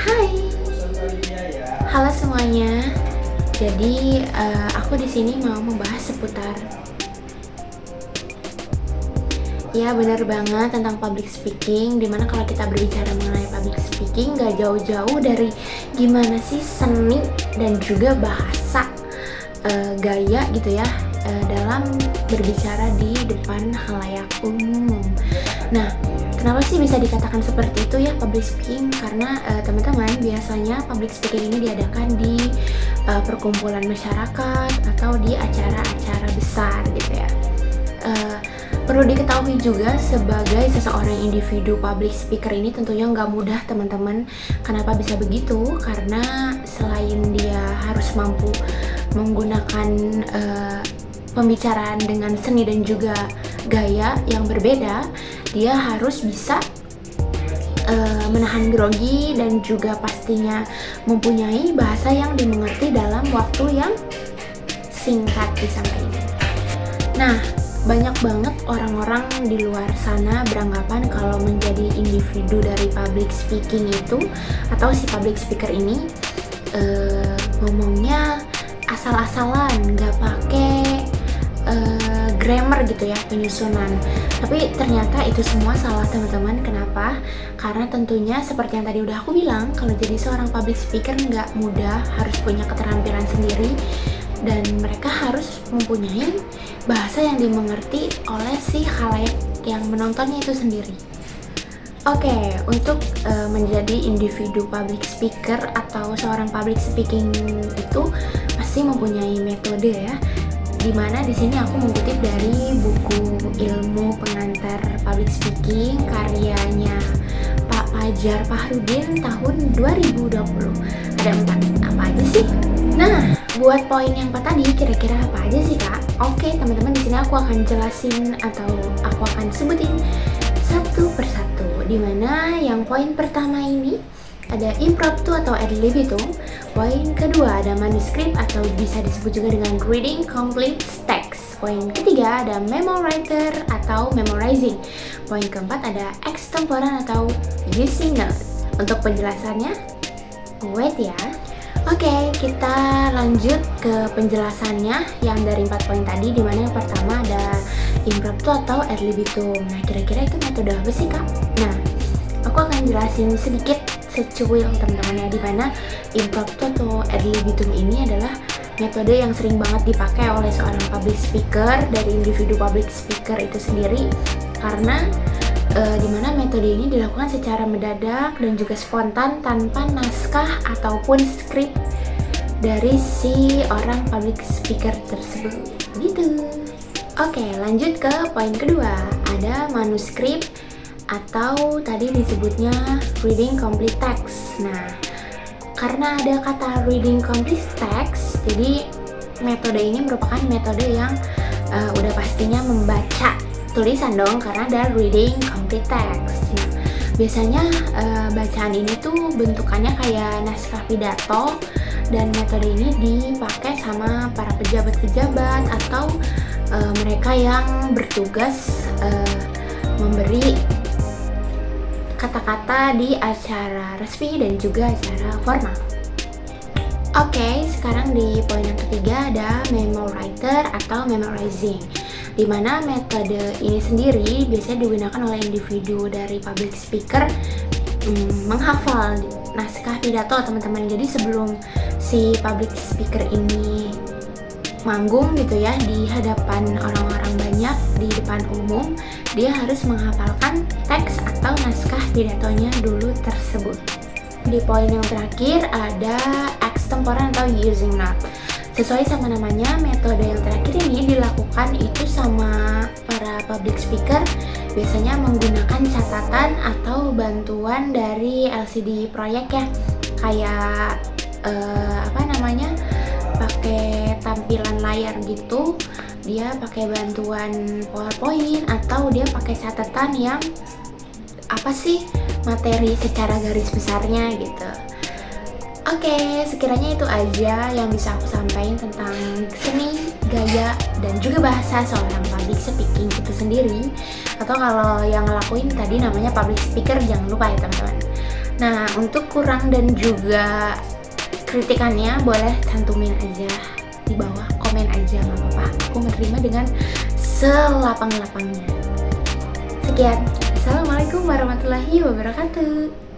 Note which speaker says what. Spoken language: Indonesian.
Speaker 1: Hai, halo semuanya. Jadi aku di sini mau membahas seputar, ya benar banget, tentang public speaking. Dimana kalau kita berbicara mengenai public speaking, gak jauh-jauh dari gimana sih seni dan juga bahasa, gaya gitu ya, dalam berbicara di depan khalayak umum. Nah, kenapa sih bisa dikatakan seperti itu ya public speaking? Karena teman-teman, biasanya public speaking ini diadakan di perkumpulan masyarakat atau di acara-acara besar gitu ya. Perlu diketahui juga, sebagai seseorang individu public speaker ini tentunya nggak mudah teman-teman. Kenapa bisa begitu? Karena selain dia harus mampu menggunakan pembicaraan dengan seni dan juga gaya yang berbeda, dia harus bisa menahan grogi dan juga pastinya mempunyai bahasa yang dimengerti dalam waktu yang singkat disampaikan. Nah, banyak banget orang-orang di luar sana beranggapan kalau menjadi individu dari public speaking itu, atau si public speaker ini ngomongnya asal-asalan, nggak pakai grammar gitu ya, penyusunan. Tapi ternyata itu semua salah teman-teman. Kenapa? Karena tentunya seperti yang tadi udah aku bilang, kalau jadi seorang public speaker nggak mudah, harus punya keterampilan sendiri dan mereka harus mempunyai bahasa yang dimengerti oleh si khalayak yang menontonnya itu sendiri. Oke, untuk menjadi individu public speaker atau seorang public speaking itu pasti mempunyai metode ya. Dimana di sini aku mengutip dari buku Ilmu Pengantar Public Speaking karyanya Pak Fajar Fahrudin tahun 2020. Ada 4, apa aja sih? Nah, buat poin yang 4 tadi kira-kira apa aja sih Kak? Oke teman-teman, di sini aku akan jelasin atau aku akan sebutin satu persatu. Dimana yang poin pertama ini ada impromptu atau ad libitum. Poin kedua ada manuskrip atau bisa disebut juga dengan reading complete text. Poin ketiga ada memo writer atau memorizing. Poin keempat ada extemporan atau using notes. Untuk penjelasannya, wait ya. Oke, kita lanjut ke penjelasannya yang dari 4 poin tadi, dimana yang pertama ada impromptu atau ad libitum. Nah, kira-kira itu metode apa sih Kak? Nah, aku akan jelasin sedikit secuil teman-teman ya, dimana impromptu atau ad libitum ini adalah metode yang sering banget dipakai oleh seorang public speaker dari individu public speaker itu sendiri. Karena dimana metode ini dilakukan secara mendadak dan juga spontan tanpa naskah ataupun skrip dari si orang public speaker tersebut gitu. Oke, lanjut ke poin kedua, ada manuskrip atau tadi disebutnya reading complete text. Nah, karena ada kata reading complete text, jadi metode ini merupakan metode yang udah pastinya membaca tulisan dong, karena ada reading complete text. Nah, biasanya bacaan ini tuh bentukannya kayak naskah pidato, dan metode ini dipakai sama para pejabat-pejabat atau mereka yang bertugas memberi kata-kata di acara resmi dan juga acara formal. Oke, sekarang di poin yang ketiga ada memo writer atau memorizing, dimana metode ini sendiri biasanya digunakan oleh individu dari public speaker menghafal naskah pidato teman-teman. Jadi sebelum si public speaker ini manggung gitu ya di hadapan orang-orang banyak di depan umum, dia harus menghafalkan teks atau naskah pidatonya dulu tersebut. Di poin yang terakhir ada extemporan atau using notes. Sesuai sama namanya, metode yang terakhir ini dilakukan itu sama para public speaker, biasanya menggunakan catatan atau bantuan dari LCD proyek ya, kayak pakai tampilan layar gitu. Dia pakai bantuan PowerPoint atau dia pakai catatan yang materi secara garis besarnya gitu. Oke, sekiranya itu aja yang bisa aku sampaikan tentang seni, gaya, dan juga bahasa seorang public speaking itu sendiri. Atau kalau yang ngelakuin tadi namanya public speaker, jangan lupa ya teman-teman. Nah, untuk kurang dan juga kritikannya boleh cantumin aja di bawah, komen aja, nggak apa-apa. Aku menerima dengan selapang-lapangnya. Sekian, assalamualaikum warahmatullahi wabarakatuh.